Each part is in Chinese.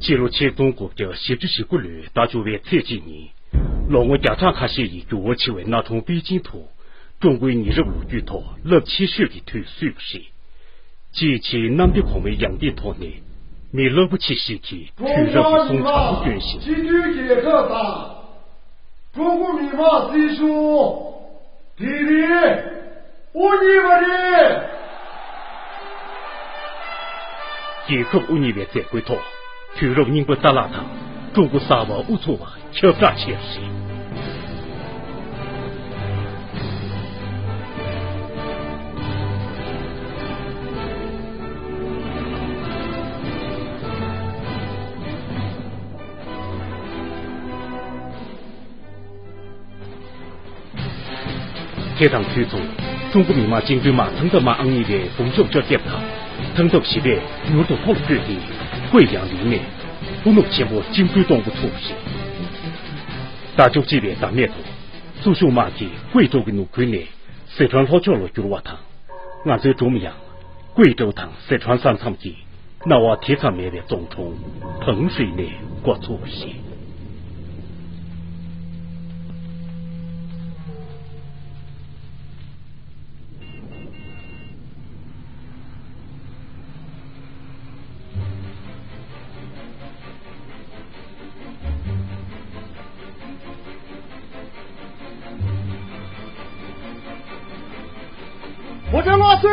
记录起中国的习之习规律，大就为采几年，让我家长看协议就我其为那种北京图，中国你是无句图，立起学的图随不是，及其南边旁边洋的图呢，没立不起习题，图人不松长决心。其中结课上，中国密码技术，弟弟，我你们的。结课5年在回头，图人英国大拉堂，中国沙瓦乌错瓦，敲诈前世。天堂推出中国密码经对马腾的马昂尼的风向叫电堂，腾到西边有的好了决定，贵阳里面不能前部经对动物出事。大洲这边大面头，苏州马的贵州的农村呢，四川老角落就瓦塘，按照怎么样？贵州塘四川三场的，那我天上面的总统彭水呢，过出事。我叫老师，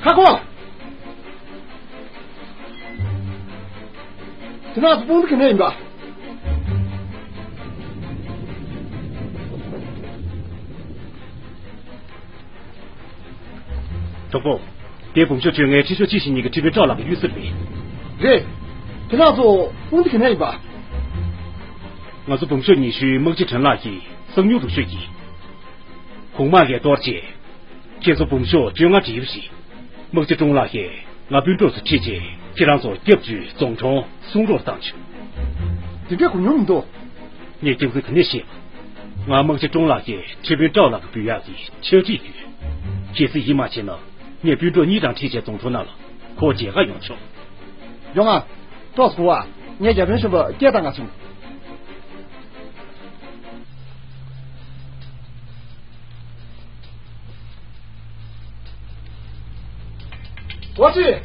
看过，这那是不是肯定的？中部，别碰小圈哎，听说这些你个这边找那个雨丝里。对，这那是不是肯定的？我是碰小你去某几城那些生牛都学习，红马给多少钱？接受碰小只有我这游戏，某几种那些我并不是提前，这样做业主总统送入上去。这个混用多，你就是肯定写，我某些种那些这边找那个不一样的敲几句，这是一码钱了，你比如说你让提前总统那了，可这个要求。用啊，到时候啊，你这边是不是简单个从？我去。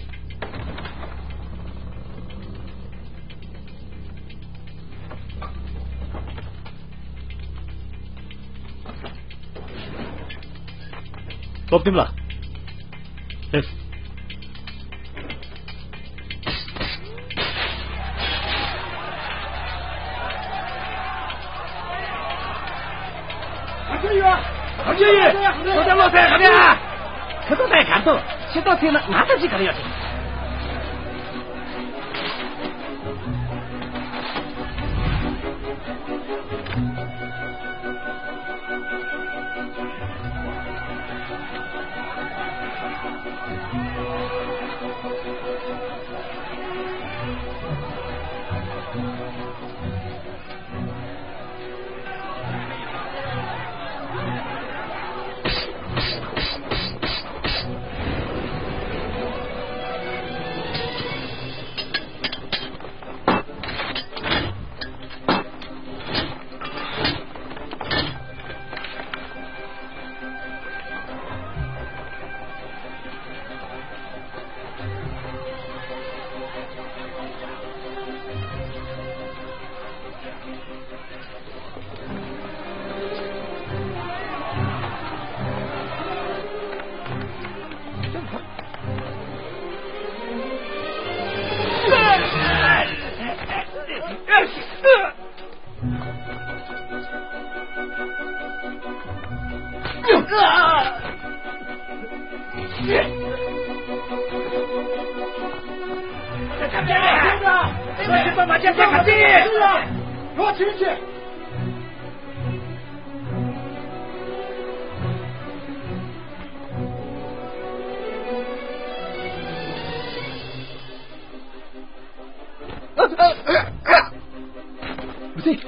搞定了。哎。王建宇，我在老三，快点啊！可都在看到，先到天了，哪得几个人要紧？不是。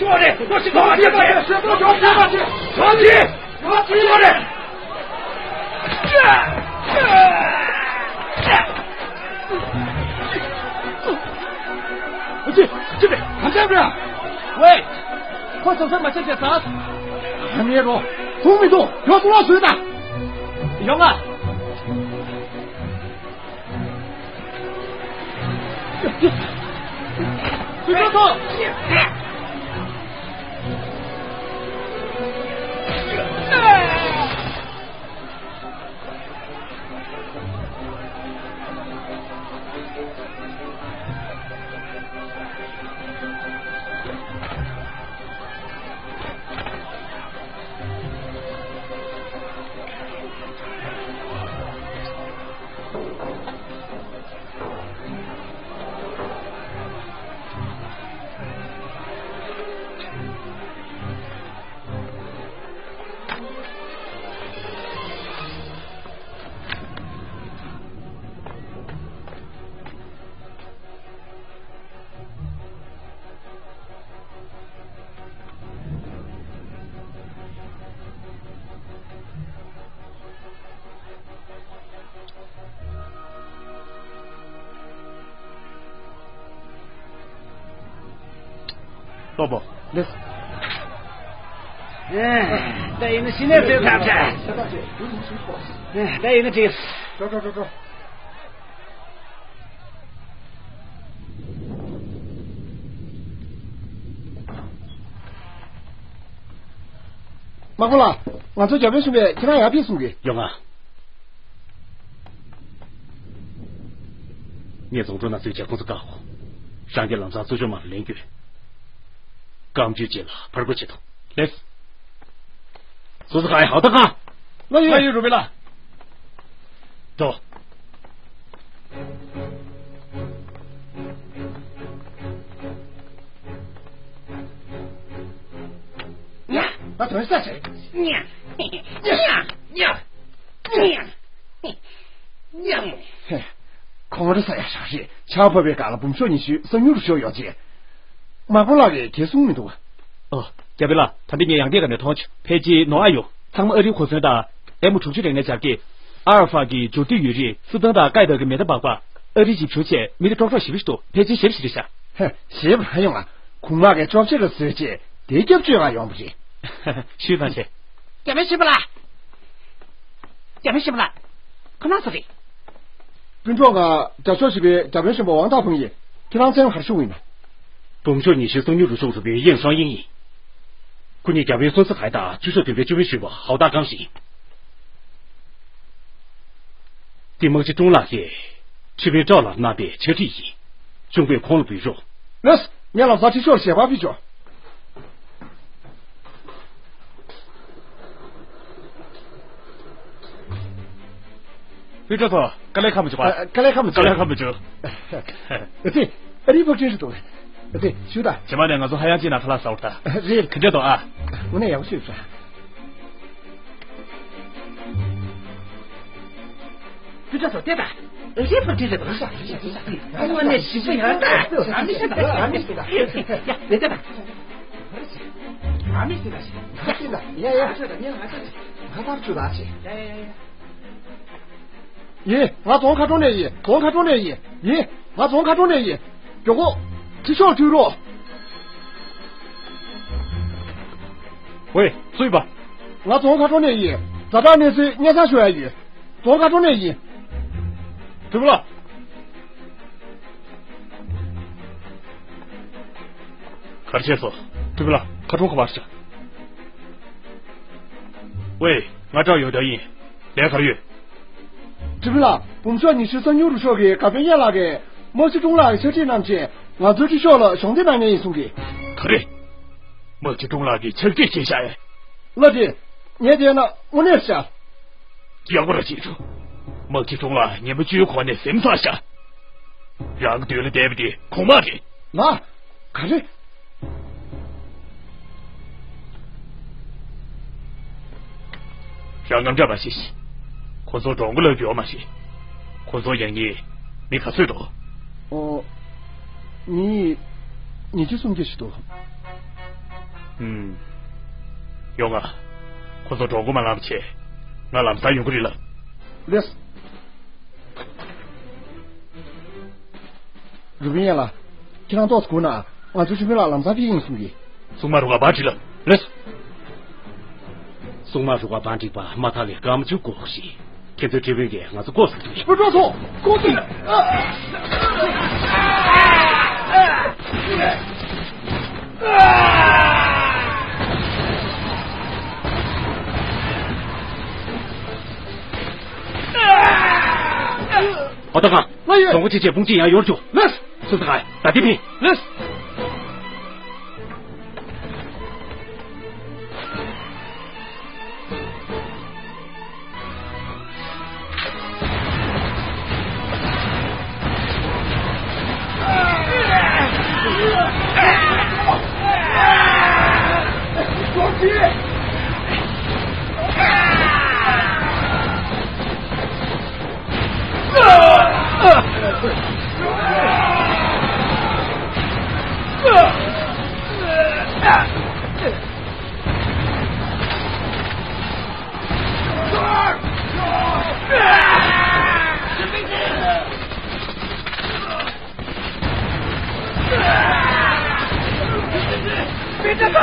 我的，我是抓紧吧，是不抓紧？抓紧，我的。这边，看这边。喂，快手上把这些啥？还没着，动没动？要多少岁的？勇啊！追着走！宝宝，来。带你现在就看不见。带你这。走。马工了，俺这交兵兄弟其他鸦片送给。勇啊，聂总主那最结工资干活，上街冷上最就忙连月。刚就进了，跑过去头，来，说是还好的哈，那就准备了，走。娘，那怎么下去？娘，嘿，看我这三呀啥事，强迫别干了，不说你去，生牛的时候要紧。马工那个给送没多。哦，这边了，他的年养店跟着同去，配给诺阿有，他们二里火车的，带不出去的那家给，阿尔法给就对于人，是等到盖的个没得八卦，二里去出去，没得装上洗不多，配给洗不洗的下。嘿，洗不还用啊？恐怕给装这个时节，得给这样用不起。洗上去。这边洗不啦？可哪是的？跟这个在小区里，这边什么王大朋友，平常这样还是为呢？甭说你是生牛的手指边硬伤硬硬，可你这边损失还大，就是对别这边水吧，好大刚性。对某些中那些，这边照了那边切地意，准备空了比肉。那是，你老啥去说写话比较。对这头，刚来看不起吧？刚来看不起。对，你不真是多。对，是的。起码两个从海洋机拿出来烧的。对，肯定懂啊。我那也不去说。就这手对吧？也不真是多少。我那媳妇也大，俺没知道。呀，别对吧？俺没知道。真的，呀，是的，你还是，我咋知道去？咦，我总看中这一，咦，我总看中这一，结果这小猪肉。喂，睡吧。我总看中这一，咱这那是年三学一，总看中这一，怎么了？看清楚，对不了，看中可把事。喂，俺这有点人，2个月。知不啦？我们说你是生牛的时候给，咖啡店那个，某些种那个小店那去，俺就去小了，兄弟那年也送给。可对，某些种那个吃这些下来。那的，年底呢，我那是。要我的记住，某些种了，你们举款的什么啥下？让对了对不对？恐怕的。那，看这。让俺这边谢谢。可做中国人表嘛些，可做人呢，你看谁多？哦，你就送这许多。用啊，可是中国嘛拿不起，我拿不上用过的了。那是。如边了，今天到school呢，我就准备了两三瓶送的。送马如果班级了，来。送马如果班级吧，马他嘞，俺们就过去。现在这边的，我是过去的。不抓错，过去了。好的啊，来人，中国这些风景也有救。来，孙子海，打地平，来。别这个，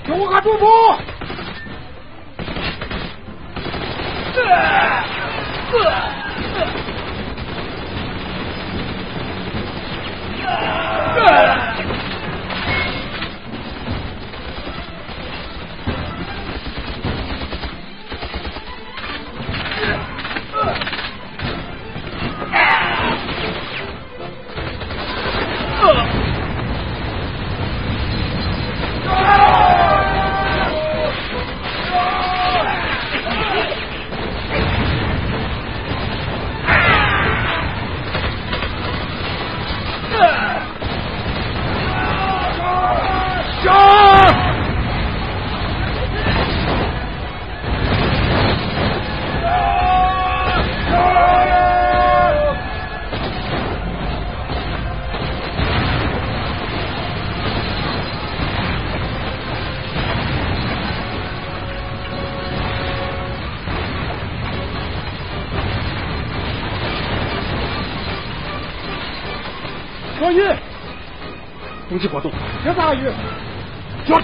给我看住步！小雨，攻击活动，别打雨，抓！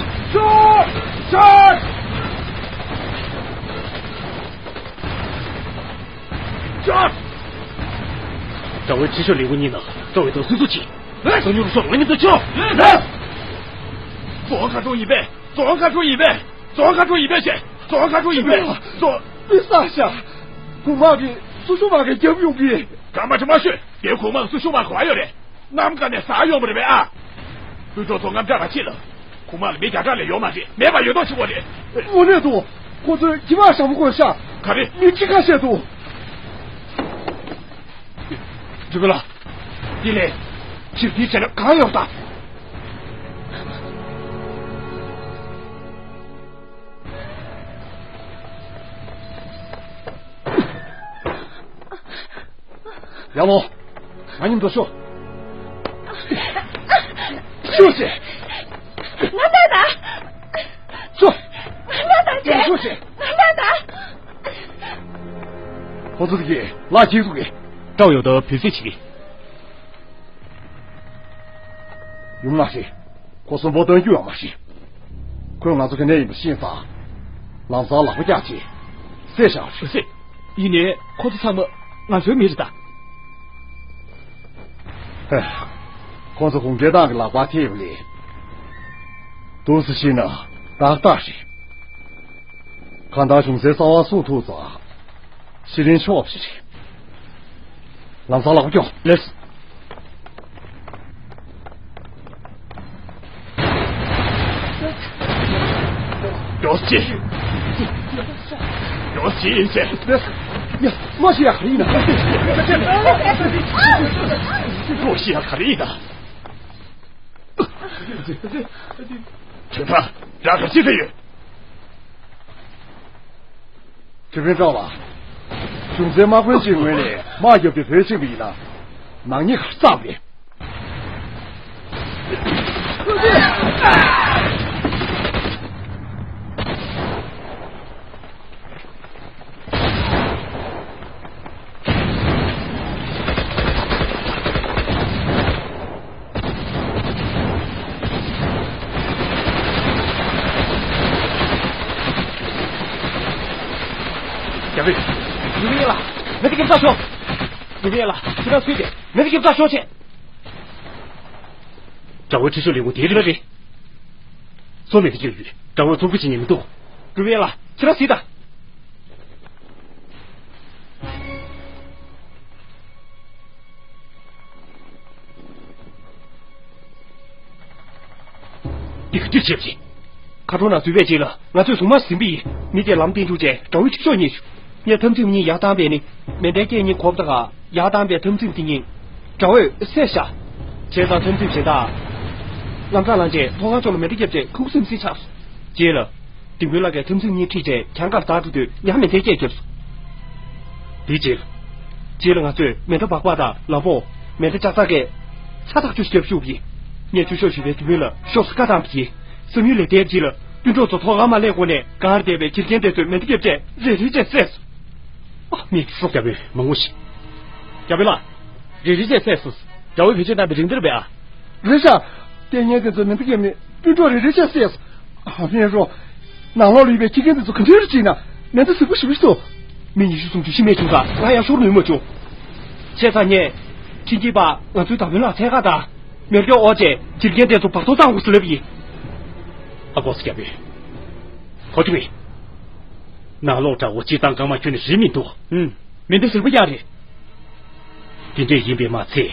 这位只需礼物你呢，这位都速速起，来，等你们说，我们都叫，来，左看住一边，左看住一边，左看住一边先，左看住一边，左，别傻下，恐怕给叔叔妈给救不用的，干嘛这么说？别恐怕叔叔妈快了的，俺们干的啥用不得呗啊？对着从俺们这边去了，恐怕没家站的有嘛的，没把有东西我的，我那多，或者今晚上不过下，看的，你去看些多。这个了，地雷，是比这个还要大。杨某，把你们都说，休息。俺奶奶，说，俺奶奶，休息。俺奶奶，我这个拿金属给。照有的平时起，用那些，可是没得用那些，可能俺这个那一部宪法，让啥哪个价钱，写上去。是，一年可是他们俺谁没知道。哎，光是红街党的喇叭贴里，都是些呢大些，看到熊山上树兔子，心里笑不起。让啥老叫来死！有戏！有戏一些！呀，我是可以的。我是可以的。请看，两个鸡飞鱼。这边照了，兄弟马滚进围里，马就被推进围了，那你可咋的？小魏，有命了，没得给不上学，有命了，不要随便，没得给不上学去。赵伟只是领我爹的了的，所谓的境遇，赵伟总不及你们多。有命了，其他谁的？你可真是不行！卡住那随便接了，俺最送马新币，你在南边就见，赵伟去叫你去。你通知你亚当边的，没得给你考不得个，亚当边通知的人，赵伟写下，现在通知写的，俺咱那些同行做了没得业绩，口声写差，接了，定位那个通知你提前，香港打住的，你还没得解决。理解了，接了俺最没得八卦的，老婆没得家大个，差大就是小皮，你就小区的定位了，小事干当皮，生意来点急了。用着做托俺妈来过呢，刚二点呗，今天得对没得业绩，热热在赛事。啊，你说小伟问我是，小伟啦，热热在赛事，赵伟陪着那边认得了呗啊？人家电影跟这没得给没，用着热热在赛事。啊，别人说，那老里边几个人做肯定是真的，那这是不是不是说？明年是从新没出发，俺要收那么久。前3年，亲戚把俺最大为了才下的，明天我姐今天得做8头当50了比。阿哥是小伟，好久没。那老赵我接当刚嘛军的人民多，面对是不一样的。今天因为马菜，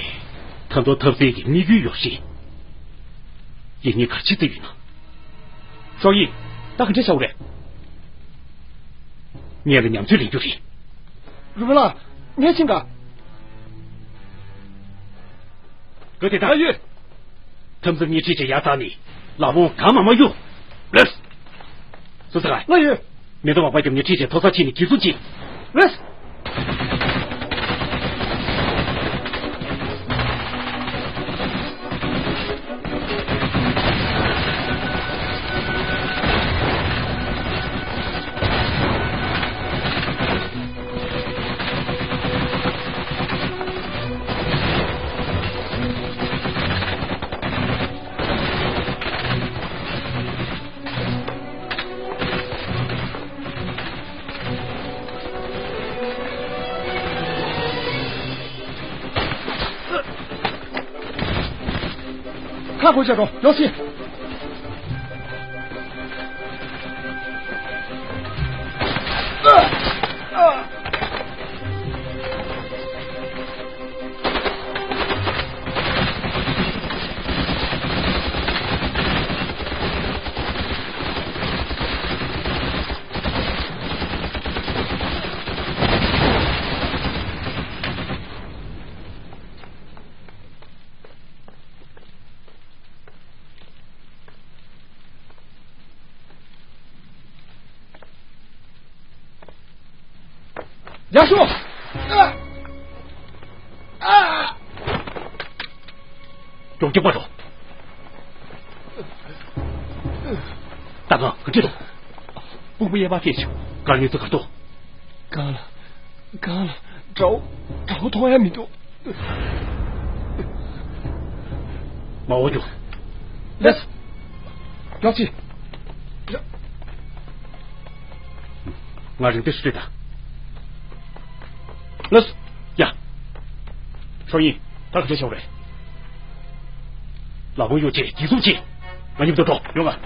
很多投资的米鱼有些，因你可惜的鱼呢。所以，那很正晓得。念了2句里就是。怎么了？年轻个？各位大爷，他们你这些压榨你，老母干嘛没有？来，说实话，老爷，免得我把你这些偷杀钱的提出去。来。看回下中，有戏。杨叔，中间不中，大哥，可知道？我们也把铁球，干你这个多，干了，找同样米多，毛我就，来，表姐，俺认得是的。那是呀，所以他可真晓得，老公有钱，地主钱，那你们都找用啊。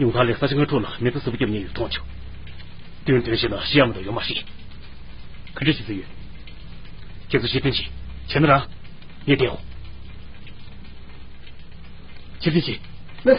用他来发生个错了，免得是不叫你有痛求。对人这些呢，项目都有马戏。可这些资源，就是谢天喜，钱得上，你点我。谢天喜，来。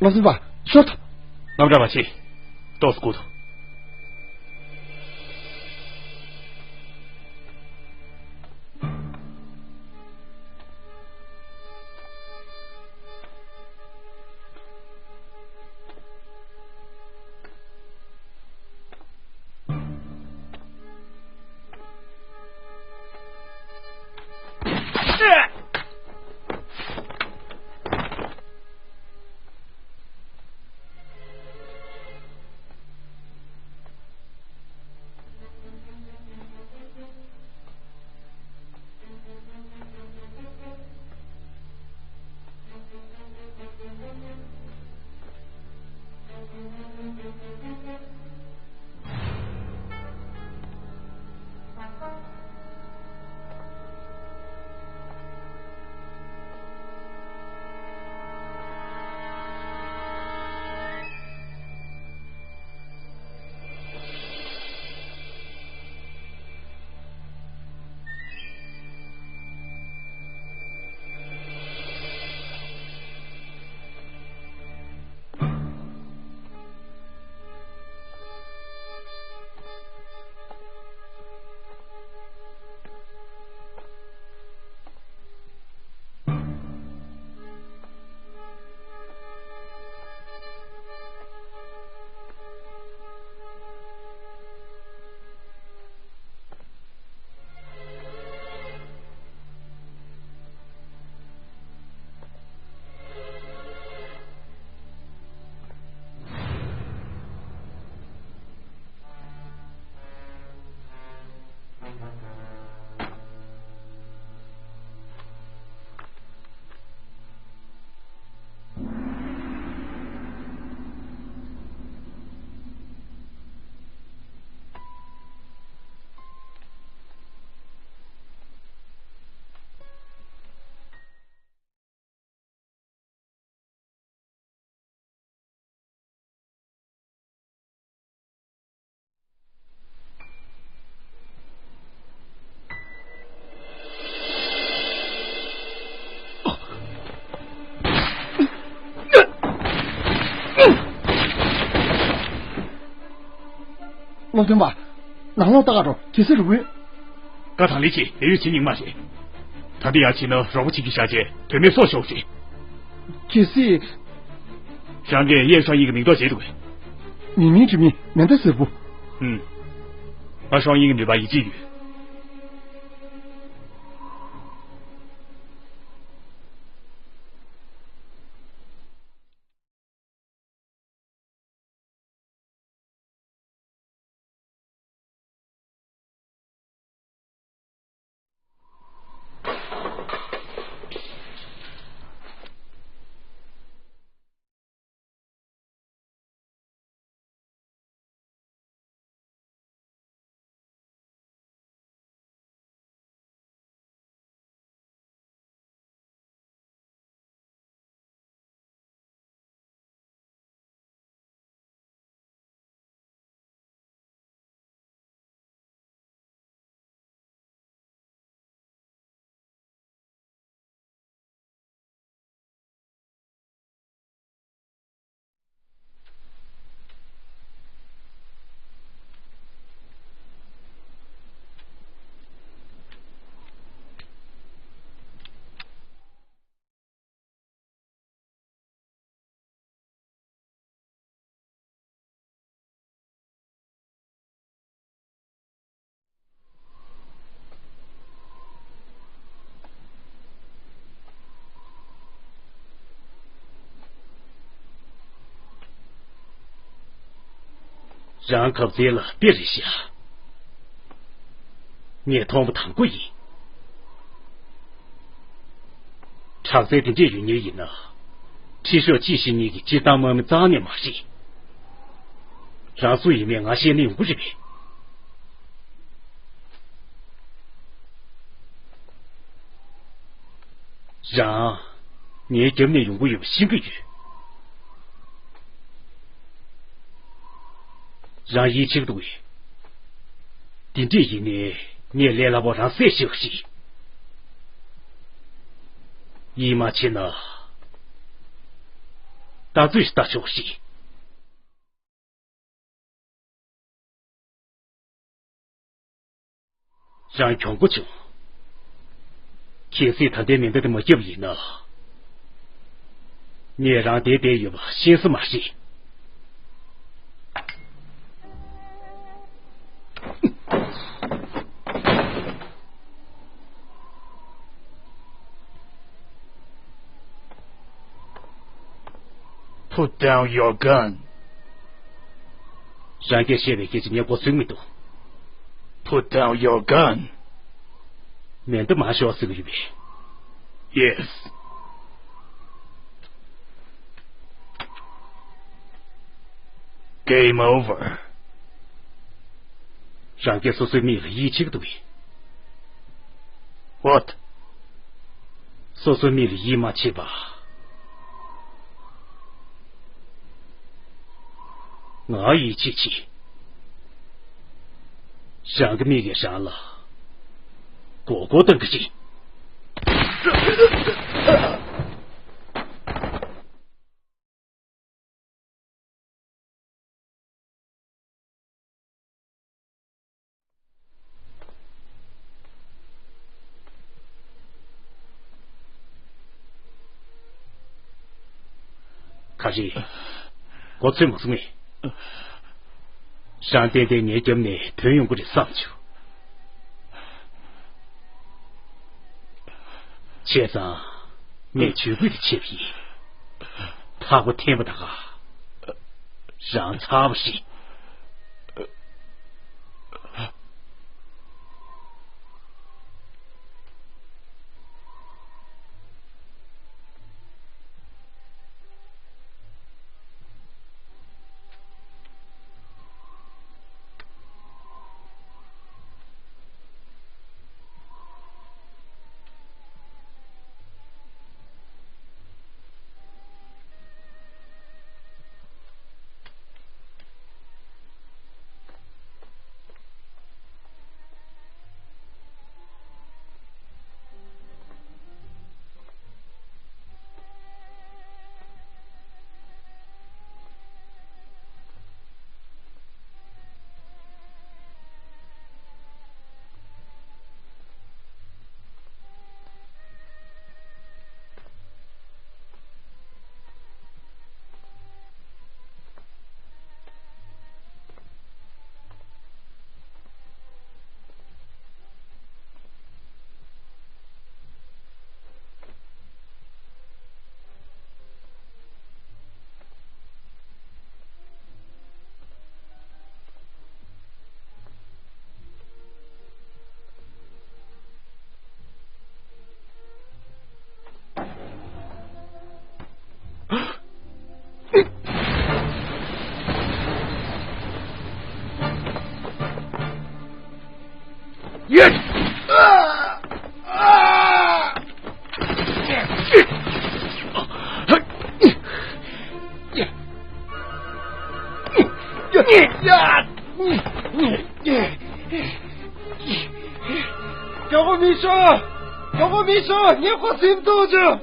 老师吧，小他，俺们这把戏都是骨头。老丁吧，哪老大着，这是路。刚堂里起也有情形嘛些，他的牙齿呢，若不进去下界，对面所休息。这是上界也算一个名多节度的，明明之明，免得师傅。把双一个女把一妓女。让可不了，别这下，你也同不谈过瘾。常在的这与你赢了，其实继续你只当我们杂念嘛事，让所以面俺先领50遍，让你今年用我有新个月。让一切都顶这一年，你来了我让谁休息？姨妈亲呐，大嘴是大消息。让全国去，其实他对面对的没有意呢。你让爹爹有吧，心思嘛些。Put down your gun. 让给现在给你过生命多。Put down your gun. 免得马上死个预备。Yes. Game over. 让给所灭了一切个东西。What? 所灭了一马七八。我一起去，上个灭给杀了，个个等个劲。可是，我最没什么。上天对你今年推用过的上去，切上你绝对的切皮，他我听不得啊，让差不行。叫我秘书，叫我秘书，你花这么多久？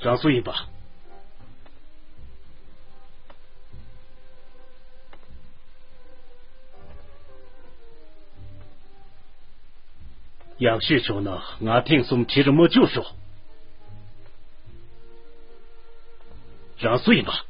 张素英吧，杨旭说呢，俺听松提着没就说，让睡吧。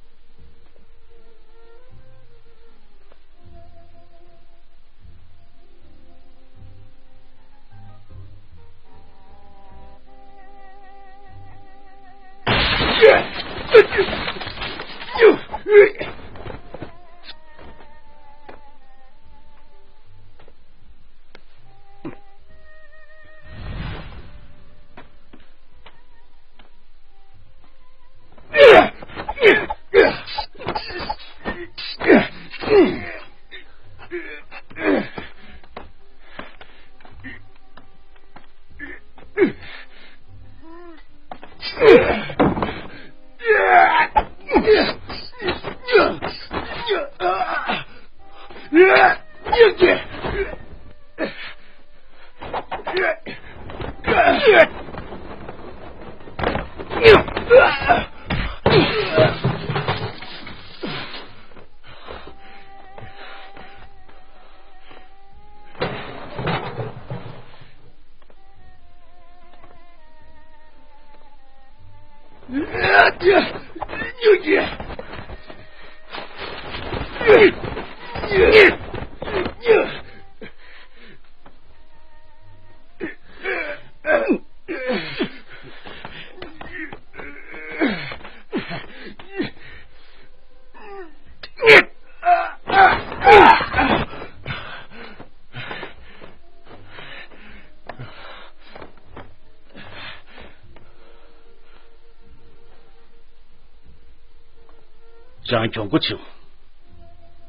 让穷不穷，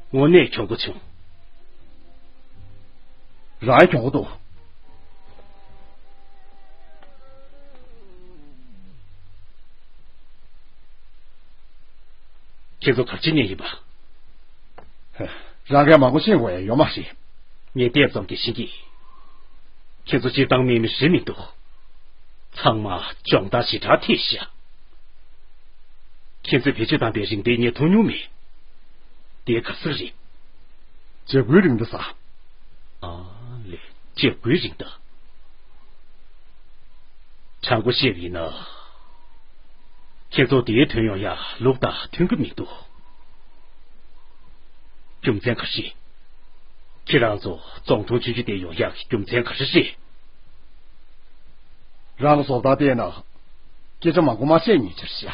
我那穷不穷，让穷不多。听说可今年一把，让个忙过新闻有嘛事？你别总给心意，听说去当面的10名多，苍马壮大西查天下。现在别去当别人对你同牛面，别可是人，这归人的啥？啊嘞，这归人的。唱过协议呢，现在第一团要呀，老大听个名多，中间可是，这让做总统区的要呀，中间可是谁？让个说大点呢，接着忙过嘛些你就是啊。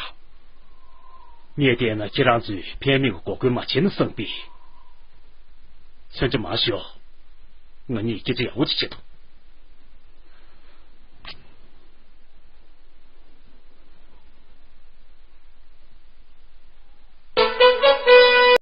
缅甸呢，这样子偏命国规嘛，钱的生病，甚至马小，我你就这样我就知道。